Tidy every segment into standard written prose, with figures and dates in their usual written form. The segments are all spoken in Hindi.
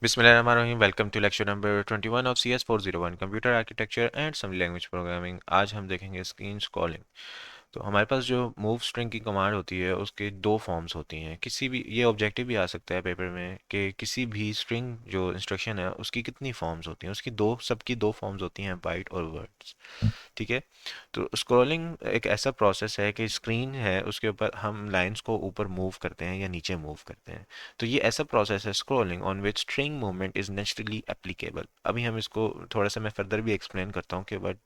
बिस्मिल्लाहिर्रहमानिर्रहीम welcome to lecture number 21 of CS 401 computer architecture and assembly language programming. आज हम देखेंगे स्क्रीन स्क्रॉलिंग। तो हमारे पास जो मूव स्ट्रिंग की कमांड होती है उसके दो फॉर्म्स होती हैं। किसी भी ये ऑब्जेक्टिव भी आ सकता है पेपर में कि किसी भी स्ट्रिंग जो इंस्ट्रक्शन है उसकी कितनी फॉर्म्स होती हैं। उसकी दो सबकी दो फॉर्म्स होती हैं, बाइट और वर्ड्स। ठीक है। तो स्क्रॉलिंग एक ऐसा प्रोसेस है कि स्क्रीन है उसके ऊपर हम लाइंस को ऊपर मूव करते हैं या नीचे मूव करते हैं। तो ये ऐसा प्रोसेस है scrolling on which string movement is naturally applicable. अभी हम इसको थोड़ा सा मैं फर्दर भी एक्सप्लेन करता हूँ कि what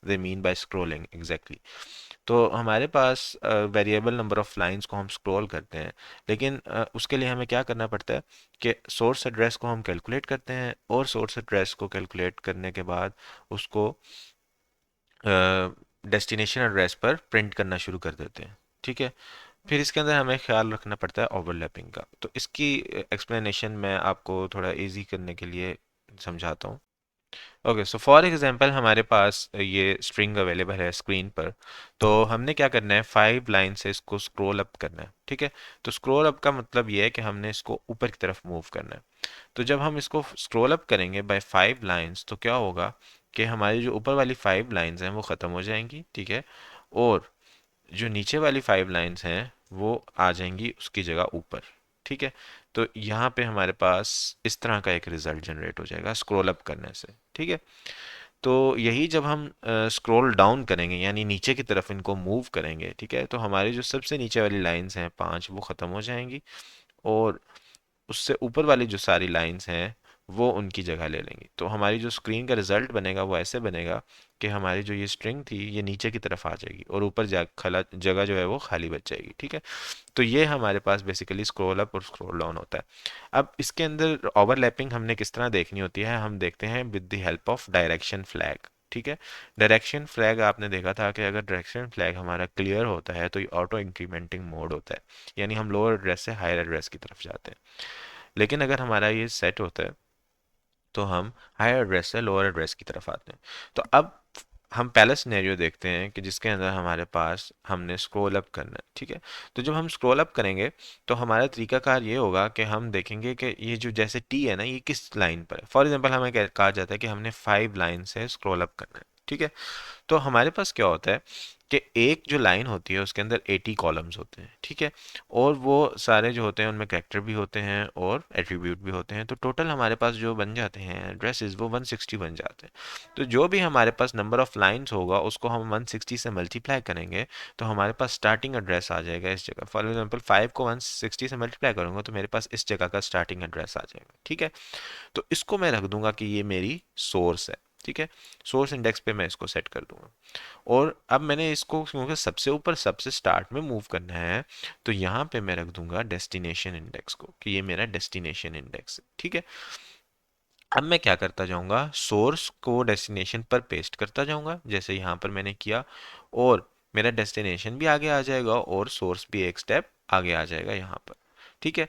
they mean by scrolling exactly. तो हमारे पास वेरिएबल नंबर ऑफ लाइंस को हम स्क्रॉल करते हैं, लेकिन उसके लिए हमें क्या करना पड़ता है कि सोर्स एड्रेस को हम कैलकुलेट करते हैं और सोर्स एड्रेस को कैलकुलेट करने के बाद उसको डेस्टिनेशन एड्रेस पर प्रिंट करना शुरू कर देते हैं। ठीक है। फिर इसके अंदर हमें ख्याल रखना पड़ता है ओवरलैपिंग का। तो इसकी एक्सप्लेनेशन मैं आपको थोड़ा इजी करने के लिए समझाता हूँ। ओके, सो फॉर एग्जांपल हमारे पास ये स्ट्रिंग अवेलेबल है स्क्रीन पर। तो हमने क्या करना है, 5 लाइन से इसको स्क्रॉल अप करना है। ठीक है। तो स्क्रॉल अप का मतलब ये है कि हमने इसको ऊपर की तरफ मूव करना है। तो जब हम इसको स्क्रॉल अप करेंगे बाय 5 लाइंस तो क्या होगा कि हमारी जो ऊपर वाली 5 लाइंस हैं वो ख़त्म हो जाएंगी। ठीक है। और जो नीचे वाली 5 लाइंस हैं वो आ जाएंगी उसकी जगह ऊपर। ठीक है। तो यहाँ पे हमारे पास इस तरह का एक रिजल्ट जनरेट हो जाएगा स्क्रॉल अप करने से। ठीक है। तो यही जब हम स्क्रॉल डाउन करेंगे यानी नीचे की तरफ इनको मूव करेंगे, ठीक है, तो हमारी जो सबसे नीचे वाली लाइंस हैं 5 वो ख़त्म हो जाएंगी और उससे ऊपर वाली जो सारी लाइंस हैं वो उनकी जगह ले लेंगी। तो हमारी जो स्क्रीन का रिजल्ट बनेगा वो ऐसे बनेगा कि हमारी जो ये स्ट्रिंग थी ये नीचे की तरफ आ जाएगी और ऊपर खला जगह जो है वो खाली बच जाएगी। ठीक है। तो ये हमारे पास बेसिकली स्क्रॉल अप और स्क्रॉल डाउन होता है। अब इसके अंदर ओवरलैपिंग हमने किस तरह देखनी होती है, हम देखते हैं with the help of direction flag. ठीक है। डायरेक्शन फ्लैग आपने देखा था कि अगर डायरेक्शन फ्लैग हमारा क्लियर होता है तो ये ऑटो इंक्रीमेंटिंग मोड होता है, यानी हम लोअर एड्रेस से हायर एड्रेस की तरफ जाते हैं। लेकिन अगर हमारा ये सेट होता है तो हम हायर एड्रेस से लोअर एड्रेस की तरफ आते हैं। तो अब हम पहला सिनेरियो देखते हैं कि जिसके अंदर हमारे पास हमने स्क्रॉल अप करना है। ठीक है। तो जब हम स्क्रॉल अप करेंगे तो हमारा तरीकाकार ये होगा कि हम देखेंगे कि ये जो जैसे टी है ना ये किस लाइन पर है। फॉर एग्जांपल हमें कहा जाता है कि हमने 5 लाइन से स्क्रॉल अप करना है। ठीक है। तो हमारे पास क्या होता है कि एक जो लाइन होती है उसके अंदर 80 कॉलम्स होते हैं। ठीक है। और वो सारे जो होते हैं उनमें कैरेक्टर भी होते हैं और एट्रीब्यूट भी होते हैं। तो टोटल हमारे पास जो बन जाते हैं एड्रेसेस वो 160 बन जाते हैं। तो जो भी हमारे पास नंबर ऑफ लाइंस होगा उसको हम 160 से मल्टीप्लाई करेंगे तो हमारे पास स्टार्टिंग एड्रेस आ जाएगा इस जगह। फॉर एग्जांपल 5 को 160 से मल्टीप्लाई करूंगा तो मेरे पास इस जगह का स्टार्टिंग एड्रेस आ जाएगा। ठीक है। तो इसको मैं रख दूंगा कि ये मेरी सोर्स है। ठीक है। सोर्स इंडेक्स पे मैं इसको सेट कर दूंगा। और अब मैंने इसको क्योंकि सबसे ऊपर सबसे स्टार्ट में मूव करना है तो यहाँ पे मैं रख दूंगा डेस्टिनेशन इंडेक्स को कि ये मेरा डेस्टिनेशन इंडेक्स है। ठीक है। अब मैं क्या करता जाऊंगा, सोर्स को डेस्टिनेशन पर पेस्ट करता जाऊंगा जैसे यहाँ पर मैंने किया, और मेरा डेस्टिनेशन भी आगे आ जाएगा और सोर्स भी एक स्टेप आगे आ जाएगा यहाँ पर। ठीक है।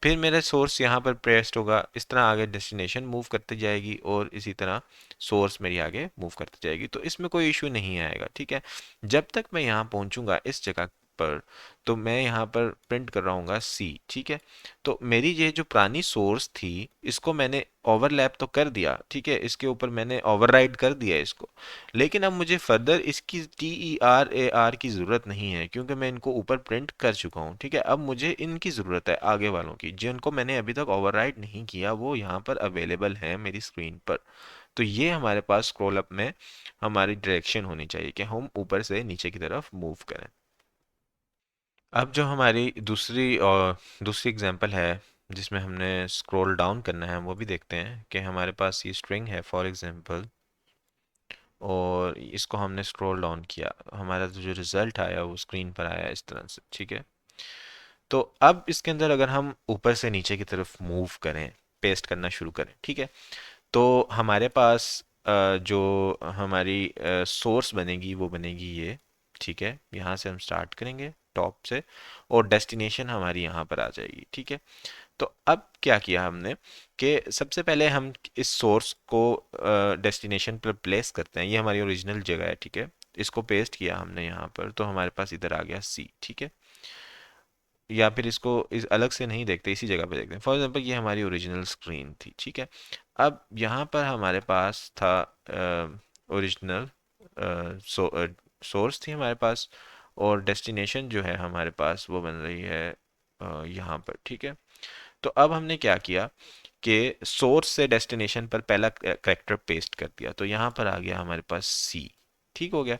फिर मेरा सोर्स यहाँ पर पेस्ट होगा, इस तरह आगे डेस्टिनेशन मूव करती जाएगी और इसी तरह सोर्स मेरी आगे मूव करती जाएगी। तो इसमें कोई इशू नहीं आएगा। ठीक है। जब तक मैं यहाँ पहुँचूंगा इस जगह पर तो मैं यहाँ पर प्रिंट कर रहा हूँ सी। ठीक है। तो मेरी ये जो पुरानी सोर्स थी इसको मैंने ओवरलैप तो कर दिया। ठीक है। इसके ऊपर मैंने ओवरराइड कर दिया इसको, लेकिन अब मुझे फर्दर इसकी TERAR की ज़रूरत नहीं है क्योंकि मैं इनको ऊपर प्रिंट कर चुका हूँ। ठीक है। अब मुझे इनकी ज़रूरत है आगे वालों की, जिनको मैंने अभी तक ओवरराइड नहीं किया वो यहाँ पर अवेलेबल हैं मेरी स्क्रीन पर। तो ये हमारे पास स्क्रॉल अप में हमारी डायरेक्शन होनी चाहिए कि हम ऊपर से नीचे की तरफ मूव करें। अब जो हमारी दूसरी एग्जांपल है जिसमें हमने स्क्रॉल डाउन करना है वो भी देखते हैं कि हमारे पास ये स्ट्रिंग है फॉर एग्जांपल और इसको हमने स्क्रॉल डाउन किया, हमारा जो रिजल्ट आया वो स्क्रीन पर आया इस तरह से। ठीक है। तो अब इसके अंदर अगर हम ऊपर से नीचे की तरफ मूव करें, पेस्ट करना शुरू करें, ठीक है, तो हमारे पास जो हमारी सोर्स बनेगी वो बनेगी ये। ठीक है। यहाँ से हम स्टार्ट करेंगे टॉप से और डेस्टिनेशन हमारी यहाँ पर आ जाएगी। ठीक है। तो अब क्या किया हमने कि सबसे पहले हम इस सोर्स को डेस्टिनेशन पर प्लेस करते हैं, ये हमारी ओरिजिनल जगह है। ठीक है। इसको पेस्ट किया हमने यहाँ पर तो हमारे पास इधर आ गया सी। ठीक है। या फिर इसको इस अलग से नहीं देखते, इसी जगह पे देखते हैं। फॉर एग्जांपल ये हमारी ओरिजिनल स्क्रीन थी, ठीक है। अब यहाँ पर हमारे पास था ओरिजिनल सोर्स थी हमारे पास, और डेस्टिनेशन जो है हमारे पास वो बन रही है यहाँ पर, ठीक है। तो अब हमने क्या किया कि सोर्स से डेस्टिनेशन पर पहला करेक्टर पेस्ट कर दिया, तो यहाँ पर आ गया हमारे पास सी, ठीक हो गया।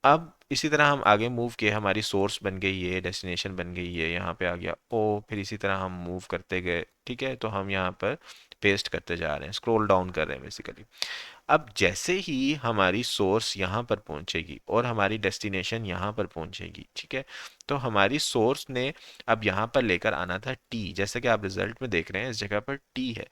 अब इसी तरह हम आगे मूव किए, हमारी सोर्स बन गई है, डेस्टिनेशन बन गई है, यहाँ पे आ गया ओ, फिर इसी तरह हम मूव करते गए, ठीक है। तो हम यहाँ पर पेस्ट करते जा रहे हैं, स्क्रॉल डाउन कर रहे हैं बेसिकली। अब जैसे ही हमारी सोर्स यहाँ पर पहुंचेगी और हमारी डेस्टिनेशन यहाँ पर पहुंचेगी, ठीक है, तो हमारी सोर्स ने अब यहाँ पर लेकर आना था टी, जैसे कि आप रिजल्ट में देख रहे हैं इस जगह पर टी है,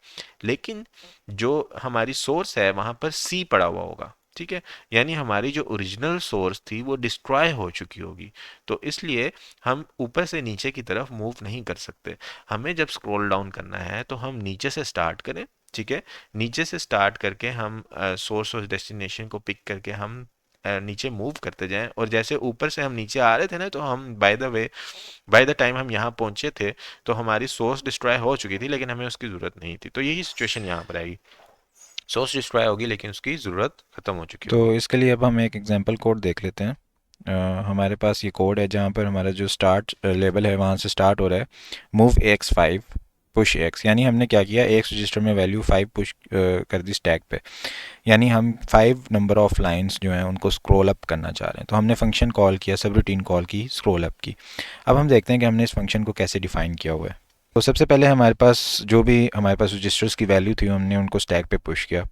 लेकिन जो हमारी सोर्स है वहाँ पर सी पड़ा हुआ होगा, ठीक है। यानी हमारी जो ओरिजिनल सोर्स थी वो डिस्ट्रॉय हो चुकी होगी, तो इसलिए हम ऊपर से नीचे की तरफ मूव नहीं कर सकते। हमें जब स्क्रॉल डाउन करना है तो हम नीचे से स्टार्ट करें, ठीक है। नीचे से स्टार्ट करके हम सोर्स और डेस्टिनेशन को पिक करके हम नीचे मूव करते जाएं, और जैसे ऊपर से हम नीचे आ रहे थे ना, तो हम बाय द टाइम हम यहाँ पहुंचे थे तो हमारी सोर्स डिस्ट्रॉय हो चुकी थी, लेकिन हमें उसकी ज़रूरत नहीं थी। तो यही सिचुएशन यहाँ पर आएगी, सोर्स डिस्ट्रॉय होगी लेकिन उसकी ज़रूरत ख़त्म हो चुकी तो होगी। इसके लिए अब हम एक एग्जांपल कोड देख लेते हैं। हमारे पास ये कोड है जहाँ पर हमारा जो स्टार्ट लेबल है वहाँ से स्टार्ट हो रहा है move x five push x, यानी हमने क्या किया, एक्स रजिस्टर में वैल्यू 5 पुश कर दी स्टैक पे, यानी हम 5 नंबर ऑफ लाइंस जो हैं उनको स्क्रॉल अप करना चाह रहे हैं। तो हमने फंक्शन कॉल किया, सब रूटीन कॉल की, स्क्रॉल अप की। अब हम देखते हैं कि हमने इस फंक्शन को कैसे डिफाइन किया हुआ है। तो सबसे पहले हमारे पास जो भी हमारे पास रजिस्टर्स की वैल्यू थी हमने उनको स्टैक पे पुश किया,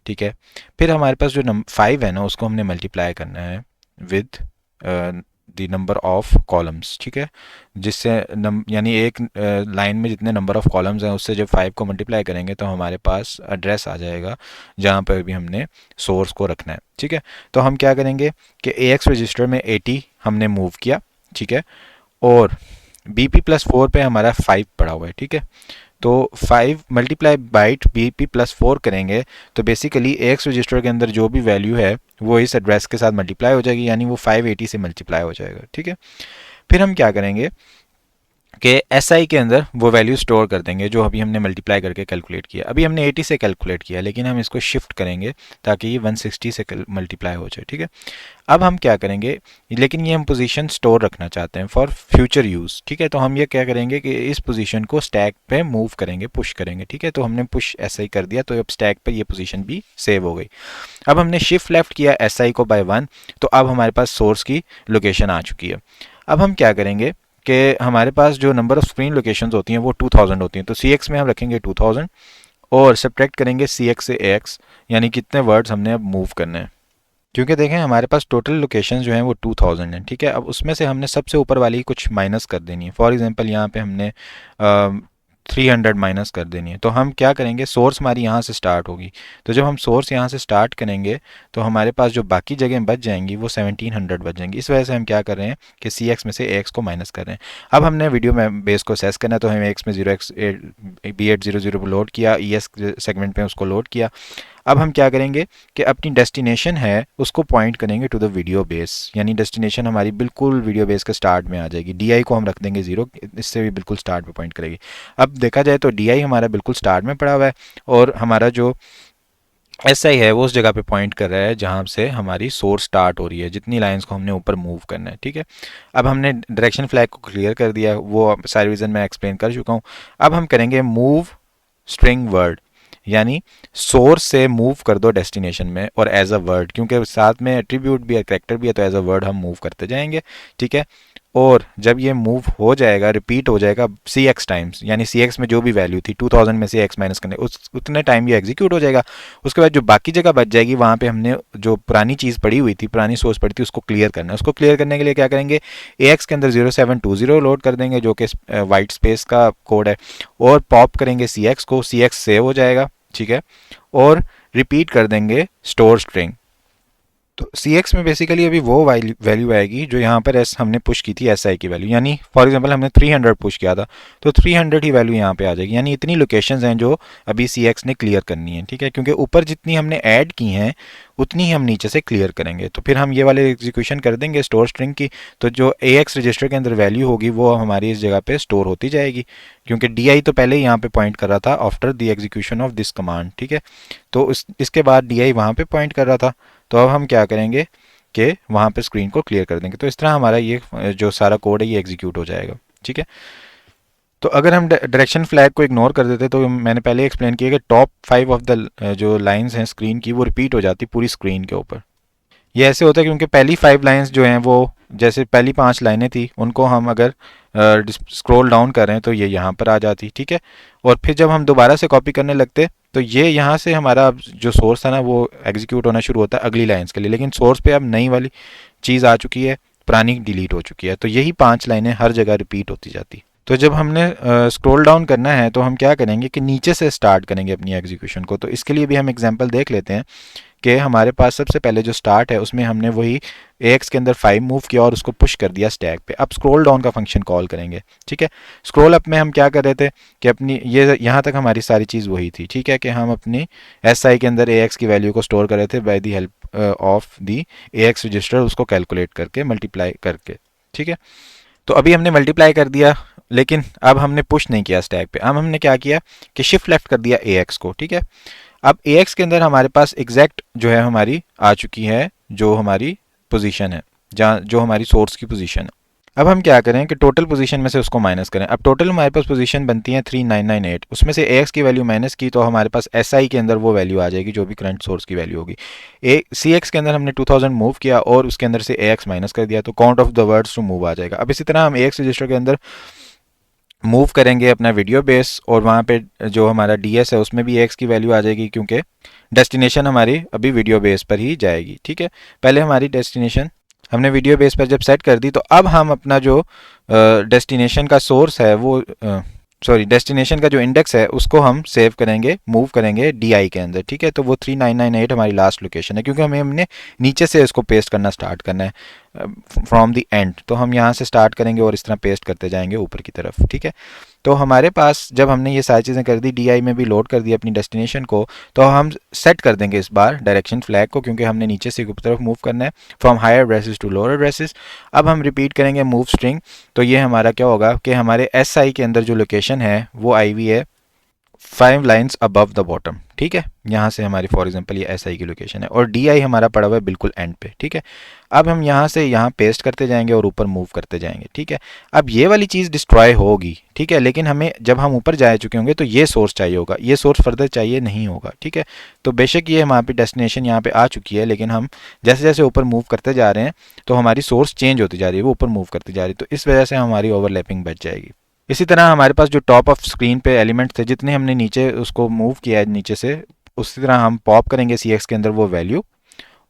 ठीक है। फिर हमारे पास जो 5 है ना उसको हमने मल्टीप्लाई करना है with the number of columns, ठीक है। जिससे यानी एक लाइन में जितने नंबर ऑफ कॉलम्स हैं उससे जब 5 को मल्टीप्लाई करेंगे तो हमारे पास एड्रेस आ जाएगा जहाँ पर भी हमने सोर्स को रखना है, ठीक है। तो हम क्या करेंगे कि AX रजिस्टर में 80 हमने मूव किया, ठीक है, और BP+4 पे हमारा 5 पड़ा हुआ है, ठीक है। तो 5 मल्टीप्लाई बाइट BP+4 करेंगे तो बेसिकली एक्स रजिस्टर के अंदर जो भी वैल्यू है वो इस एड्रेस के साथ मल्टीप्लाई हो जाएगी, यानी वो 580 से मल्टीप्लाई हो जाएगा, ठीक है। फिर हम क्या करेंगे कि एस आई के अंदर वो वैल्यू स्टोर कर देंगे जो अभी हमने मल्टीप्लाई करके कैलकुलेट किया। अभी हमने 80 से कैलकुलेट किया लेकिन हम इसको शिफ्ट करेंगे ताकि ये 160 से मल्टीप्लाई हो जाए, ठीक है। अब हम क्या करेंगे, लेकिन ये हम पोजीशन स्टोर रखना चाहते हैं फॉर फ्यूचर यूज़, ठीक है। तो हम ये क्या करेंगे कि इस पोजीशन को स्टैक पे मूव करेंगे, पुश करेंगे, ठीक है। तो हमने पुश एस आई कर दिया तो अब स्टैक पे ये पोजीशन भी सेव हो गई। अब हमने शिफ्ट लेफ्ट किया एस आई को बाय 1, तो अब हमारे पास सोर्स की लोकेशन आ चुकी है। अब हम क्या करेंगे कि हमारे पास जो नंबर ऑफ स्क्रीन लोकेशंस होती हैं वो 2000 होती हैं, तो सी एक्स में हम रखेंगे 2000 और सब्ट्रैक्ट करेंगे सी एक्स से ए एक्स, यानी कितने वर्ड्स हमने अब मूव करने हैं। क्योंकि देखें हमारे पास टोटल लोकेशंस जो हैं वो 2000 हैं, ठीक है। अब उसमें से हमने सबसे ऊपर वाली कुछ माइनस कर देनी है। फॉर एग्जांपल यहाँ पे हमने 300 माइनस कर देनी है। तो हम क्या करेंगे, सोर्स हमारी यहाँ से स्टार्ट होगी, तो जब हम सोर्स यहाँ से स्टार्ट करेंगे तो हमारे पास जो बाकी जगह बच जाएंगी वो 1700 बच जाएंगी। इस वजह से हम क्या कर रहे हैं कि सी एक्स में से ए एक्स को माइनस कर रहे हैं। अब हमने वीडियो में बेस को असेस करना है, तो हमें एक्स में 0x B800 लोड किया, ई एस सेगमेंट पे उसको लोड किया। अब हम क्या करेंगे कि अपनी डेस्टिनेशन है उसको पॉइंट करेंगे टू द वीडियो बेस, यानी डेस्टिनेशन हमारी बिल्कुल वीडियो बेस के स्टार्ट में आ जाएगी। DI को हम रख देंगे 0, इससे भी बिल्कुल स्टार्ट पे पॉइंट करेगी। अब देखा जाए तो DI हमारा बिल्कुल स्टार्ट में पड़ा हुआ है और हमारा जो SI है वो उस जगह पे पॉइंट कर रहा है जहाँ से हमारी सोर्स स्टार्ट हो रही है, जितनी लाइंस को हमने ऊपर मूव करना है, ठीक है। अब हमने डायरेक्शन फ्लैग को क्लियर कर दिया, वो सारी रीज़न मैं एक्सप्लेन कर चुका हूँ। अब हम करेंगे मूव स्ट्रिंग वर्ड, यानी सोर्स से मूव कर दो डेस्टिनेशन में और एज अ वर्ड, क्योंकि साथ में एट्रीब्यूट भी है, करेक्टर भी है, तो एज अ वर्ड हम मूव करते जाएंगे, ठीक है। और जब ये मूव हो जाएगा, रिपीट हो जाएगा सी एक्स टाइम्स, यानी सी एक्स में जो भी वैल्यू थी 2000 में से एक्स माइनस करने उस उतने टाइम ये एग्जीक्यूट हो जाएगा। उसके बाद जो बाकी जगह बच जाएगी वहाँ पे हमने जो पुरानी चीज़ पड़ी हुई थी, पुरानी सोर्स पड़ी थी, उसको क्लियर करना है। उसको क्लियर करने के लिए क्या करेंगे, ए एक्स के अंदर 0720 लोड कर देंगे जो कि वाइट स्पेस का कोड है, और पॉप करेंगे सी एक्स को, सी एक्स सेव हो जाएगा, ठीक है। और रिपीट कर देंगे स्टोर स्ट्रिंग। तो सी एक्स में बेसिकली अभी वो वैल्यू आएगी जो यहाँ पर एस हमने पुश की थी एस आई की वैल्यू, यानी फॉर एग्जांपल हमने 300 पुश किया था तो 300 ही वैल्यू यहाँ पे आ जाएगी। यानी इतनी लोकेशंस हैं जो अभी सी एक्स ने क्लियर करनी है, ठीक है। क्योंकि ऊपर जितनी हमने ऐड की हैं उतनी ही हम नीचे से क्लियर करेंगे। तो फिर हम ये वाले एग्जीक्यूशन कर देंगे स्टोर स्ट्रिंग की, तो जो AX रजिस्टर के अंदर वैल्यू होगी वो हमारी इस जगह पे स्टोर होती जाएगी, क्योंकि DI तो पहले ही यहाँ पे पॉइंट कर रहा था after the execution of this command, ठीक है। तो इसके बाद DI वहाँ पे पॉइंट कर रहा था। तो अब हम क्या करेंगे कि वहाँ पे स्क्रीन को क्लियर कर देंगे। तो इस तरह हमारा ये जो सारा कोड है ये एग्जीक्यूट हो जाएगा, ठीक है। तो अगर हम डायरेक्शन फ्लैग को इग्नोर कर देते तो मैंने पहले एक्सप्लेन किया कि टॉप 5 ऑफ द जो लाइंस हैं स्क्रीन की वो रिपीट हो जाती पूरी स्क्रीन के ऊपर। ये ऐसे होता है क्योंकि पहली 5 लाइंस जो हैं वो, जैसे पहली 5 लाइनें थी उनको हम अगर स्क्रॉल डाउन कर रहे हैं तो ये यहाँ पर आ जाती, ठीक है। और फिर जब हम दोबारा से कॉपी करने लगते तो ये यहाँ से हमारा जो सोर्स था ना वो एग्जीक्यूट होना शुरू होता है अगली लाइंस के लिए, लेकिन सोर्स पे अब नई वाली चीज़ आ चुकी है, पुरानी डिलीट हो चुकी है। तो यही 5 लाइनें हर जगह रिपीट होती जाती। तो जब हमने स्क्रॉल डाउन करना है तो हम क्या करेंगे कि नीचे से स्टार्ट करेंगे अपनी एग्जीक्यूशन को। तो इसके लिए भी हम एग्जांपल देख लेते हैं कि हमारे पास सबसे पहले जो स्टार्ट है उसमें हमने वही AX के अंदर 5 मूव किया और उसको पुश कर दिया स्टैक पे। अब स्क्रॉल डाउन का फंक्शन कॉल करेंगे, ठीक है। स्क्रॉल अप में हम क्या कर रहे थे कि अपनी ये यहाँ तक हमारी सारी चीज़ वही थी, ठीक है, कि हम अपनी SI के अंदर AX की वैल्यू को स्टोर कर रहे थे by the help of the AX register, उसको कैलकुलेट करके मल्टीप्लाई करके, ठीक है। तो अभी हमने मल्टीप्लाई कर दिया, लेकिन अब हमने पुश नहीं किया स्टैक पे। अब हमने क्या किया कि शिफ्ट लेफ्ट कर दिया AX को, ठीक है। अब AX के अंदर हमारे पास एग्जैक्ट जो है हमारी आ चुकी है जो हमारी पोजीशन है, जहाँ जो हमारी सोर्स की पोजीशन है। अब हम क्या करें कि टोटल पोजीशन में से उसको माइनस करें। अब टोटल हमारे पास पोजीशन बनती है 3998, उसमें से AX की वैल्यू माइनस की तो हमारे पास SI के अंदर वो वैल्यू आ जाएगी जो भी करंट सोर्स की वैल्यू होगी। CX के अंदर हमने 2000 मूव किया और उसके अंदर से AX माइनस कर दिया तो count of the words to move आ जाएगा। अब इसी तरह हम AX रजिस्टर के अंदर मूव करेंगे अपना वीडियो बेस और वहाँ पे जो हमारा DS है उसमें भी AX की वैल्यू आ जाएगी, क्योंकि डेस्टिनेशन हमारी अभी वीडियो बेस पर ही जाएगी, ठीक है। पहले हमारी डेस्टिनेशन हमने वीडियो बेस पर जब सेट कर दी तो अब हम अपना जो डेस्टिनेशन का सोर्स है वो सॉरी डेस्टिनेशन का जो इंडेक्स है उसको हम सेव करेंगे, मूव करेंगे DI के अंदर, ठीक है। तो वो 3998 हमारी लास्ट लोकेशन है, क्योंकि हमें हमने नीचे से इसको पेस्ट करना स्टार्ट करना है फ्रॉम द एंड। तो हम यहाँ से स्टार्ट करेंगे और इस तरह पेस्ट करते जाएंगे ऊपर की तरफ, ठीक है। तो हमारे पास जब हमने ये सारी चीज़ें कर दी, DI में भी लोड कर दिया अपनी डेस्टिनेशन को, तो हम सेट कर देंगे इस बार डायरेक्शन फ्लैग को, क्योंकि हमने नीचे से ऊपर तरफ मूव करना है from higher addresses to lower addresses. अब हम रिपीट करेंगे मूव स्ट्रिंग। तो ये हमारा क्या होगा कि हमारे SI के अंदर जो लोकेशन है वो आई हुई है 5 लाइन्स अबव द बॉटम, ठीक है। यहाँ से हमारी फॉर एग्जांपल ये SI की लोकेशन है और DI हमारा पड़ा हुआ है बिल्कुल एंड पे, ठीक है। अब हम यहाँ से यहाँ पेस्ट करते जाएंगे और ऊपर मूव करते जाएंगे, ठीक है। अब ये वाली चीज़ डिस्ट्रॉय होगी, ठीक है, लेकिन हमें जब हम ऊपर जा चुके होंगे तो ये सोर्स चाहिए होगा, ये सोर्स फर्दर चाहिए नहीं होगा, ठीक है। तो बेशक ये हमारी डेस्टिनेशन यहाँ पे आ चुकी है, लेकिन हम जैसे जैसे ऊपर मूव करते जा रहे हैं तो हमारी सोर्स चेंज होती जा रही है, वो ऊपर मूव करती जा रही है, तो इस वजह से हमारी ओवरलैपिंग बच जाएगी। इसी तरह हमारे पास जो टॉप ऑफ स्क्रीन पे एलिमेंट थे जितने हमने नीचे उसको मूव किया है नीचे से, उसी तरह हम पॉप करेंगे CX के अंदर वो वैल्यू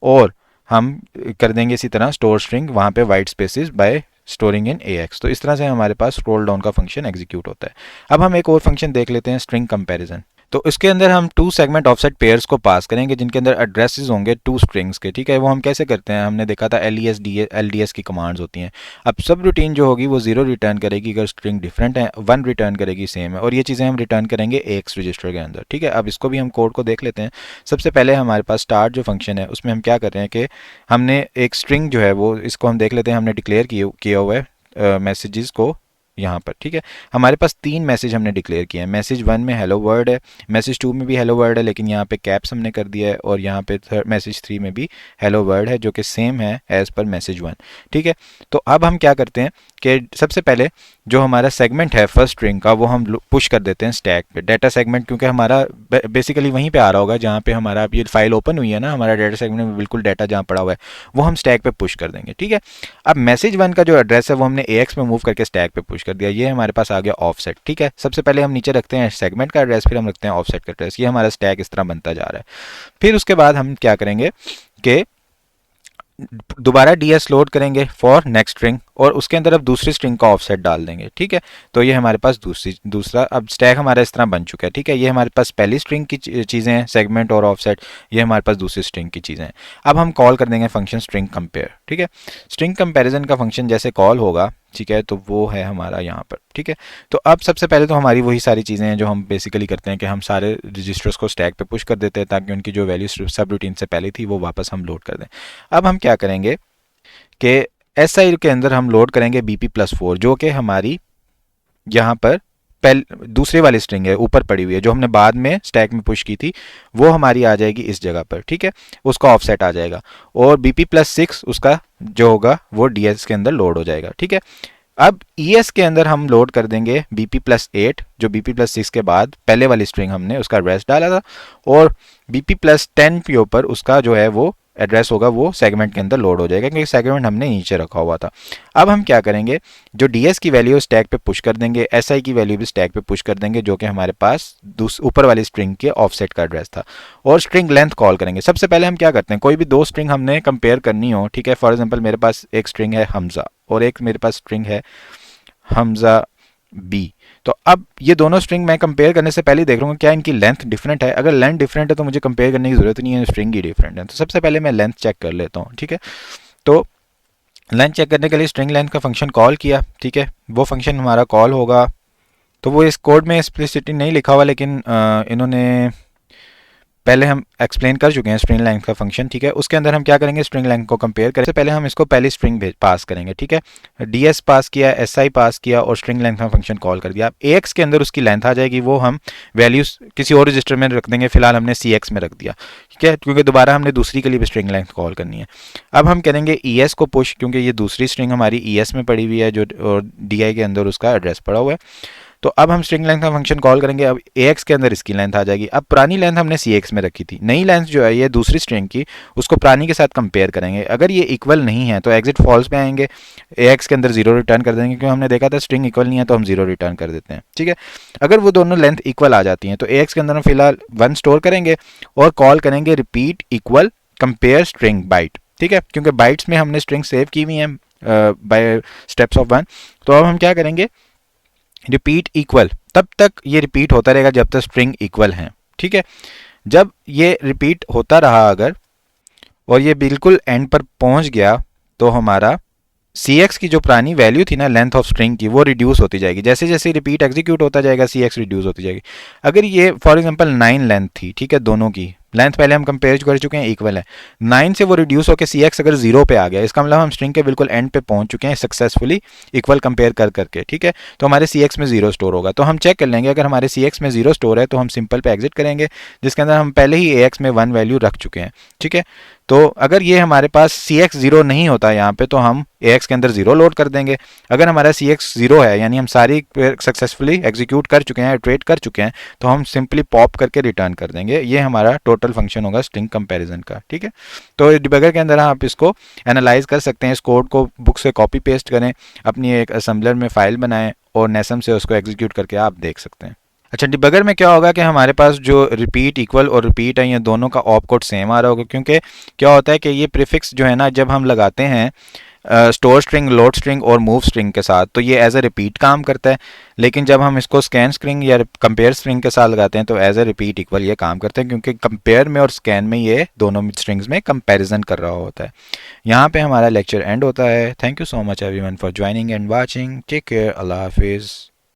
और हम कर देंगे इसी तरह स्टोर स्ट्रिंग वहाँ पे white spaces by storing in AX। तो इस तरह से हमारे पास स्क्रॉल डाउन का फंक्शन एग्जीक्यूट होता है। अब हम एक और फंक्शन देख लेते हैं, स्ट्रिंग कंपैरिजन। तो इसके अंदर हम 2 सेगमेंट ऑफसेट पेयर्स को पास करेंगे जिनके अंदर एड्रेसेस होंगे 2 स्ट्रिंग्स के, ठीक है। वो हम कैसे करते हैं, हमने देखा था LES LDS की कमांड्स होती हैं। अब सब रूटीन जो होगी वो 0 रिटर्न करेगी अगर स्ट्रिंग डिफरेंट है, 1 रिटर्न करेगी सेम है, और ये चीज़ें हम रिटर्न करेंगे AX रजिस्टर के अंदर, ठीक है। अब इसको भी हम कोड को देख लेते हैं। सबसे पहले हमारे पास स्टार्ट जो फंक्शन है उसमें हम क्या कर रहे हैं कि हमने एक स्ट्रिंग जो है वो, इसको हम देख लेते हैं, हमने डिक्लेयर किया हुआ है मैसेजेस को यहाँ पर, ठीक है। हमारे पास 3 मैसेज हमने डिक्लेयर किए हैं। मैसेज 1 में हेलो वर्ड है, मैसेज 2 में भी हेलो वर्ड है लेकिन यहाँ पे कैप्स हमने कर दिया है, और यहाँ पे मैसेज 3 में भी हेलो वर्ड है जो कि सेम है एज पर मैसेज 1, ठीक है। तो अब हम क्या करते हैं कि सबसे पहले जो हमारा सेगमेंट है फर्स्ट स्ट्रिंग का वो हम पुश कर देते हैं स्टैक पे, डाटा सेगमेंट, क्योंकि हमारा बेसिकली वहीं पे आ रहा होगा जहाँ पे हमारा ये फाइल ओपन हुई है ना, हमारा डाटा सेगमेंट में बिल्कुल डाटा जहाँ पड़ा हुआ है वो हम स्टैक पे पुश कर देंगे, ठीक है। अब मैसेज 1 का जो एड्रेस है वो हमने AX में मूव करके स्टैक पे पुश कर दिया, ये हमारे पास आ गया ऑफसेट, ठीक है। सबसे पहले हम नीचे रखते हैं सेगमेंट का एड्रेस, फिर हम रखते हैं ऑफसेट का एड्रेस, ये हमारा स्टैक इस तरह बनता जा रहा है। फिर उसके बाद हम क्या करेंगे कि दोबारा DS लोड करेंगे फॉर नेक्स्ट स्ट्रिंग और उसके अंदर अब दूसरी स्ट्रिंग का ऑफसेट डाल देंगे, ठीक है। तो ये हमारे पास दूसरा अब स्टैक हमारा इस तरह बन चुका है, ठीक है। ये हमारे पास पहली स्ट्रिंग की चीज़ें हैं, सेगमेंट और ऑफसेट, ये हमारे पास दूसरी स्ट्रिंग की चीज़ें हैं। अब हम कॉल कर देंगे फंक्शन स्ट्रिंग कंपेयर, ठीक है। स्ट्रिंग कंपैरिजन का फंक्शन जैसे कॉल होगा ठीक है, तो वो है हमारा यहाँ पर। ठीक है, तो अब सबसे पहले तो हमारी वही सारी चीज़ें हैं जो हम बेसिकली करते हैं कि हम सारे रजिस्टर्स को स्टैक पे पुश कर देते हैं ताकि उनकी जो वैल्यू सब रूटीन से पहले थी वो वापस हम लोड कर दें। अब हम क्या करेंगे कि एस आई के अंदर हम लोड करेंगे BP+4 जो कि हमारी यहाँ पर दूसरे वाली स्ट्रिंग है, ऊपर पड़ी हुई है, जो हमने बाद में स्टैक में पुश की थी, वो हमारी आ जाएगी इस जगह पर। ठीक है, उसका ऑफसेट आ जाएगा और BP+6 उसका जो होगा वो DS के अंदर लोड हो जाएगा। ठीक है, अब ES के अंदर हम लोड कर देंगे BP+8 जो BP+6 के बाद पहले वाली स्ट्रिंग हमने उसका एड्रेस डाला था, और BP+10 के ऊपर उसका जो है वो एड्रेस होगा वो सेगमेंट के अंदर लोड हो जाएगा क्योंकि सेगमेंट हमने नीचे रखा हुआ था। अब हम क्या करेंगे, जो DS की वैल्यू स्टैक पे पुश कर देंगे, SI की वैल्यू भी स्टैक पे पुश कर देंगे जो कि हमारे पास ऊपर वाली स्ट्रिंग के ऑफसेट का एड्रेस था, और स्ट्रिंग लेंथ कॉल करेंगे। सबसे पहले हम क्या करते हैं, कोई भी दो स्ट्रिंग हमने कंपेयर करनी हो, ठीक है, फॉर एग्जाम्पल मेरे पास एक स्ट्रिंग है हमजा और एक मेरे पास स्ट्रिंग है हमजा बी, तो अब ये दोनों स्ट्रिंग मैं कंपेयर करने से पहले देख रहा हूँ क्या इनकी लेंथ डिफरेंट है। अगर लेंथ डिफरेंट है तो मुझे कंपेयर करने की जरूरत नहीं है, स्ट्रिंग ही डिफरेंट है। तो सबसे पहले मैं लेंथ चेक कर लेता हूँ। ठीक है, तो लेंथ चेक करने के लिए स्ट्रिंग लेंथ का फंक्शन कॉल किया। ठीक है, वो फंक्शन हमारा कॉल होगा, तो वो इस कोड में एक्सप्लिसिटली नहीं लिखा हुआ, लेकिन इन्होंने पहले हम एक्सप्लेन कर चुके हैं स्ट्रिंग लेंथ का फंक्शन। ठीक है, उसके अंदर हम क्या करेंगे, स्ट्रिंग लेंथ को कंपेयर करें। पहले हम इसको पहली स्ट्रिंग पास करेंगे। ठीक है, DS पास किया, SI पास किया और स्ट्रिंग लेंथ का फंक्शन कॉल कर दिया। अब AX के अंदर उसकी लेंथ आ जाएगी, वो हम वैल्यूज किसी और रजिस्टर में रख देंगे, फिलहाल हमने CX में रख दिया। ठीक है, क्योंकि दोबारा हमने दूसरी के लिए भी स्ट्रिंग लेंथ कॉल करनी है। अब हम करेंगे ES को पुश, क्योंकि ये दूसरी स्ट्रिंग हमारी ES में पड़ी हुई है जो, और DI के अंदर उसका एड्रेस पड़ा हुआ है। तो अब हम स्ट्रिंग लेंथ का फंक्शन कॉल करेंगे। अब AX के अंदर इसकी लेंथ आ जाएगी। अब पुरानी लेंथ हमने CX में रखी थी, नई लेंथ जो है ये दूसरी स्ट्रिंग की, उसको पुरानी के साथ कंपेयर करेंगे। अगर ये इक्वल नहीं है तो एग्जिट फॉल्स पे आएंगे, AX के अंदर 0 रिटर्न कर देंगे, क्योंकि हमने देखा था स्ट्रिंग इक्वल नहीं है तो हम 0 रिटर्न कर देते हैं। ठीक है, अगर वो दोनों लेंथ इक्वल आ जाती हैं तो AX के अंदर हम फिलहाल 1 स्टोर करेंगे और कॉल करेंगे repeat equal compare string byte. ठीक है, क्योंकि बाइट्स में हमने स्ट्रिंग सेव की हुई हैं बाय स्टेप्स ऑफ 1। तो अब हम क्या करेंगे, रिपीट इक्वल, तब तक ये रिपीट होता रहेगा जब तक स्ट्रिंग इक्वल है। ठीक है, जब ये रिपीट होता रहा अगर, और ये बिल्कुल एंड पर पहुंच गया, तो हमारा CX की जो पुरानी वैल्यू थी ना लेंथ ऑफ स्ट्रिंग की, वो रिड्यूस होती जाएगी। जैसे जैसे रिपीट एग्जीक्यूट होता जाएगा CX रिड्यूस होती जाएगी। अगर ये फॉर एग्जांपल 9 लेंथ थी, ठीक है, दोनों की लेंथ पहले हम कंपेयर कर चुके हैं, इक्वल है, 9 से वो रिड्यूस होकर CX अगर 0 पे आ गया, इसका मतलब हम स्ट्रिंग के बिल्कुल एंड पे पहुंच चुके हैं सक्सेसफुली इक्वल कंपेयर कर करके। ठीक है, तो हमारे CX में 0 स्टोर होगा। तो हम चेक कर लेंगे, अगर हमारे CX में 0 स्टोर है तो हम सिंपल पे एग्जिट करेंगे, जिसके अंदर हम पहले ही AX में 1 वैल्यू रख चुके हैं। ठीक है, तो अगर ये हमारे पास CX 0 नहीं होता यहाँ पे, तो हम AX के अंदर 0 लोड कर देंगे। अगर हमारा CX 0 है, यानी हम सारी सक्सेसफुली एग्जीक्यूट कर चुके हैं, इटरेट कर चुके हैं, तो हम सिंपली पॉप करके रिटर्न कर देंगे। ये हमारा टोटल फंक्शन होगा स्ट्रिंग कंपैरिजन का। ठीक है, तो डिबगर के अंदर आप इसको एनालाइज कर सकते हैं। इस कोड को बुक से कॉपी पेस्ट करें, अपनी एक असेंबलर में फाइल बनाएं और नेसम से उसको एग्जीक्यूट करके आप देख सकते हैं। अच्छा, डिबगर में क्या होगा कि हमारे पास जो रिपीट इक्वल और रिपीट है, ये दोनों का ऑप कोड सेम आ रहा होगा, क्योंकि क्या होता है कि ये प्रीफिक्स जो है ना, जब हम लगाते हैं स्टोर स्ट्रिंग, लोड स्ट्रिंग और मूव स्ट्रिंग के साथ, तो ये एज ए रिपीट काम करता है। लेकिन जब हम इसको स्कैन स्ट्रिंग या कंपेयर स्ट्रिंग के साथ लगाते हैं तो एज ए रिपीट इक्वल ये काम करते हैं, क्योंकि कंपेयर में और स्कैन में ये दोनों स्ट्रिंग्स में कंपैरिजन कर रहा होता है। यहाँ पे हमारा लेक्चर एंड होता है। Thank you so much everyone for joining and watching. Take care, Allah हाफिज़।